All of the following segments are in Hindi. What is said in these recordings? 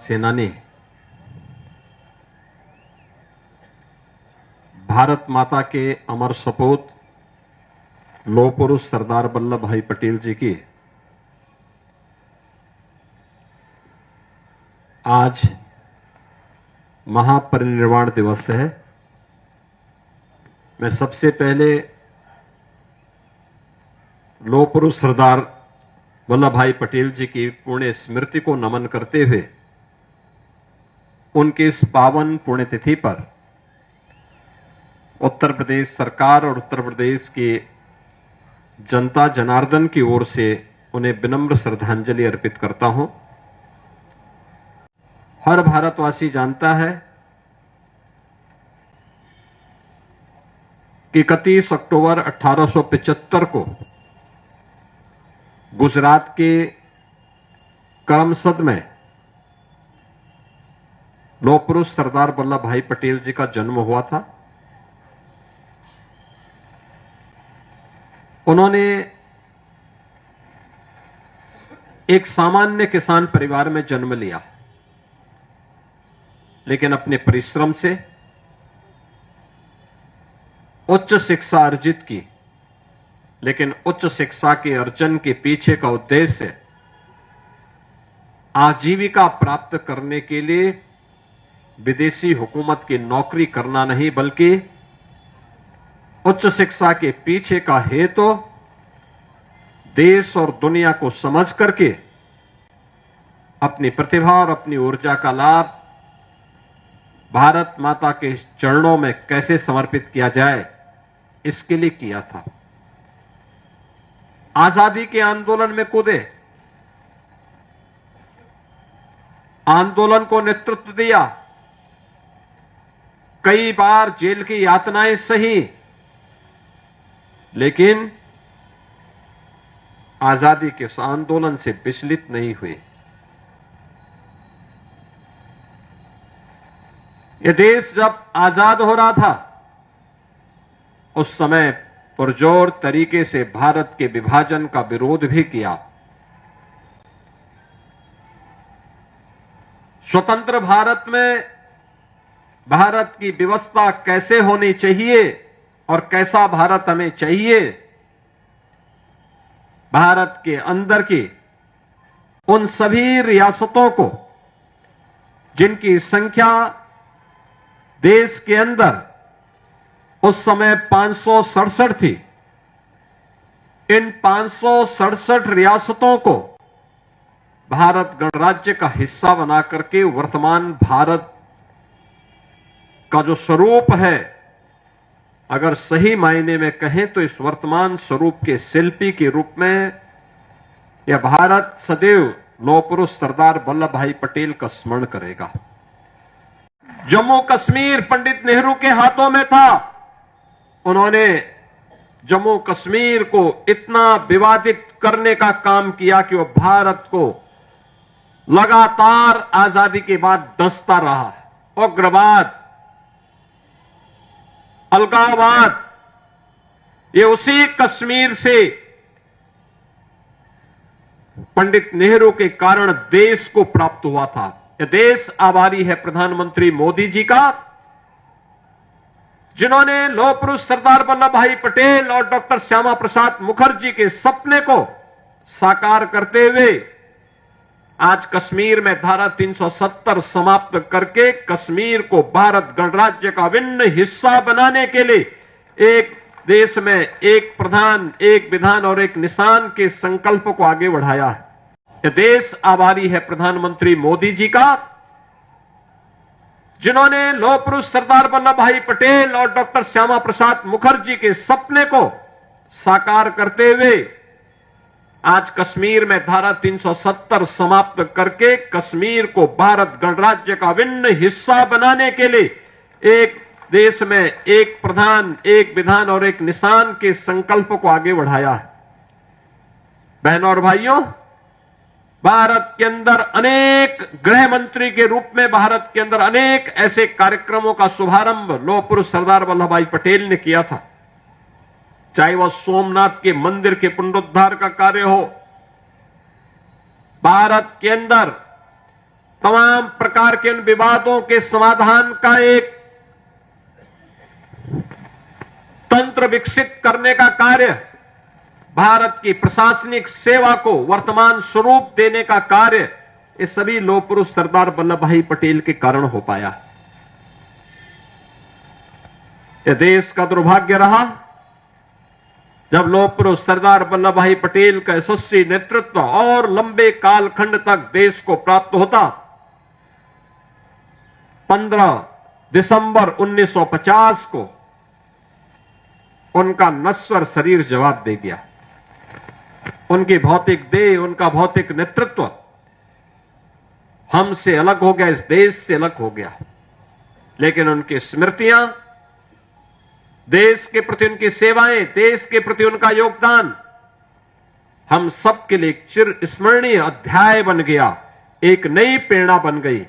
सेनानी, भारत माता के अमर सपूत लौह पुरुष सरदार वल्लभ भाई पटेल जी की आज महापरिनिर्वाण दिवस है। मैं सबसे पहले लौह पुरुष सरदार वल्लभ भाई पटेल जी की पुण्य स्मृति को नमन करते हुए उनकी इस पावन पुण्यतिथि पर उत्तर प्रदेश सरकार और उत्तर प्रदेश की जनता जनार्दन की ओर से उन्हें विनम्र श्रद्धांजलि अर्पित करता हूं। हर भारतवासी जानता है कि 31 अक्टूबर 1875 को गुजरात के करमसद में लौह पुरुष सरदार वल्लभ भाई पटेल जी का जन्म हुआ था। उन्होंने एक सामान्य किसान परिवार में जन्म लिया, लेकिन अपने परिश्रम से उच्च शिक्षा अर्जित की। लेकिन उच्च शिक्षा के अर्जन के पीछे का उद्देश्य आजीविका प्राप्त करने के लिए विदेशी हुकूमत की नौकरी करना नहीं, बल्कि उच्च शिक्षा के पीछे का हेतु देश और दुनिया को समझ करके अपनी प्रतिभा और अपनी ऊर्जा का लाभ भारत माता के चरणों में कैसे समर्पित किया जाए, इसके लिए किया था। आजादी के आंदोलन में कूदे, आंदोलन को नेतृत्व दिया, कई बार जेल की यातनाएं सही, लेकिन आजादी के उस आंदोलन से विचलित नहीं हुए। यह देश जब आजाद हो रहा था, उस समय पुरजोर तरीके से भारत के विभाजन का विरोध भी किया। स्वतंत्र भारत में भारत की व्यवस्था कैसे होनी चाहिए और कैसा भारत हमें चाहिए, भारत के अंदर की उन सभी रियासतों को जिनकी संख्या देश के अंदर उस समय 567 थी, इन 567 रियासतों को भारत गणराज्य का हिस्सा बना करके वर्तमान भारत का जो स्वरूप है, अगर सही मायने में कहें तो इस वर्तमान स्वरूप के शिल्पी के रूप में यह भारत सदैव लौह पुरुष सरदार वल्लभ भाई पटेल का स्मरण करेगा। जम्मू कश्मीर पंडित नेहरू के हाथों में था। उन्होंने जम्मू कश्मीर को इतना विवादित करने का काम किया कि वह भारत को लगातार आजादी के बाद डसता रहा। उग्रवाद, अलगाववाद, ये उसी कश्मीर से पंडित नेहरू के कारण देश को प्राप्त हुआ था। यह देश आभारी है प्रधानमंत्री मोदी जी का, जिन्होंने लौह पुरुष सरदार वल्लभ भाई पटेल और डॉक्टर श्यामा प्रसाद मुखर्जी के सपने को साकार करते हुए आज कश्मीर में धारा 370 समाप्त करके कश्मीर को भारत गणराज्य का अभिन्न हिस्सा बनाने के लिए एक देश में एक प्रधान, एक विधान और एक निशान के संकल्प को आगे बढ़ाया है। यह देश आभारी है प्रधानमंत्री मोदी जी का, जिन्होंने लौह पुरुष सरदार वल्लभ भाई पटेल और डॉक्टर श्यामा प्रसाद मुखर्जी के सपने को साकार करते हुए आज कश्मीर में धारा 370 समाप्त करके कश्मीर को भारत गणराज्य का अभिन्न हिस्सा बनाने के लिए एक देश में एक प्रधान, एक विधान और एक निशान के संकल्प को आगे बढ़ाया है। बहनों और भाइयों, भारत के अंदर अनेक गृह मंत्री के रूप में भारत के अंदर अनेक ऐसे कार्यक्रमों का शुभारंभ लौह पुरुष सरदार वल्लभ भाई पटेल ने किया था। चाहे वह सोमनाथ के मंदिर के पुनरुद्धार का कार्य हो, भारत के अंदर तमाम प्रकार के उन विवादों के समाधान का एक तंत्र विकसित करने का कार्य, भारत की प्रशासनिक सेवा को वर्तमान स्वरूप देने का कार्य, ये सभी लौह पुरुष सरदार वल्लभ भाई पटेल के कारण हो पाया। यह देश का दुर्भाग्य रहा जब लौह पुरुष सरदार वल्लभ भाई पटेल का यशस्वी नेतृत्व और लंबे कालखंड तक देश को प्राप्त होता। 15 दिसंबर 1950 को उनका नश्वर शरीर जवाब दे गया। उनकी भौतिक देह, उनका भौतिक नेतृत्व हमसे अलग हो गया, इस देश से अलग हो गया। लेकिन उनकी स्मृतियां, देश के प्रति उनकी सेवाएं, देश के प्रति उनका योगदान हम सबके लिए एक चिर स्मरणीय अध्याय बन गया, एक नई प्रेरणा बन गई।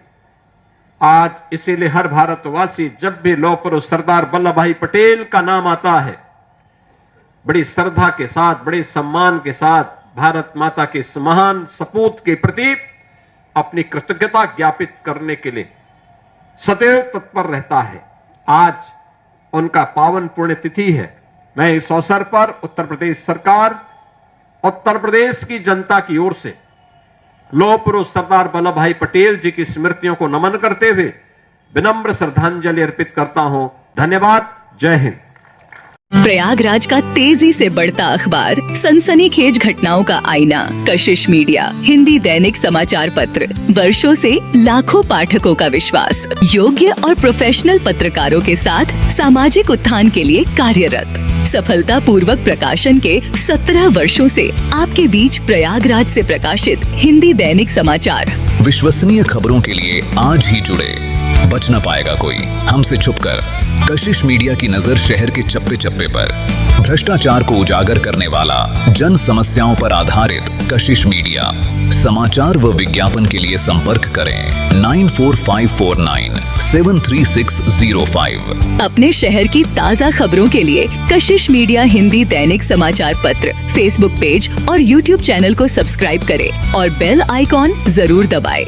आज इसीलिए हर भारतवासी जब भी लौह पुरुष सरदार वल्लभ भाई पटेल का नाम आता है, बड़ी श्रद्धा के साथ, बड़े सम्मान के साथ भारत माता के इस महान सपूत के प्रति अपनी कृतज्ञता ज्ञापित करने के लिए सदैव तत्पर रहता है। आज उनका पावन पुण्यतिथि है। मैं इस अवसर पर उत्तर प्रदेश सरकार, उत्तर प्रदेश की जनता की ओर से लौह पुरुष सरदार वल्लभ भाई पटेल जी की स्मृतियों को नमन करते हुए विनम्र श्रद्धांजलि अर्पित करता हूं। धन्यवाद। जय हिंद। प्रयागराज का तेजी से बढ़ता अखबार, सनसनीखेज घटनाओं का आईना, कशिश मीडिया हिंदी दैनिक समाचार पत्र, वर्षों से लाखों पाठकों का विश्वास, योग्य और प्रोफेशनल पत्रकारों के साथ सामाजिक उत्थान के लिए कार्यरत, सफलता पूर्वक प्रकाशन के 17 वर्षों से आपके बीच प्रयागराज से प्रकाशित हिंदी दैनिक समाचार। विश्वसनीय खबरों के लिए आज ही जुड़े, बच न पाएगा कोई हमसे छुपकर। कशिश मीडिया की नजर शहर के चप्पे चप्पे पर, भ्रष्टाचार को उजागर करने वाला, जन समस्याओं पर आधारित कशिश मीडिया। समाचार व विज्ञापन के लिए संपर्क करें 9454973605। अपने शहर की ताज़ा खबरों के लिए कशिश मीडिया हिंदी दैनिक समाचार पत्र फेसबुक पेज और यूट्यूब चैनल को सब्सक्राइब करें और बेल आइकॉन जरूर दबाएं।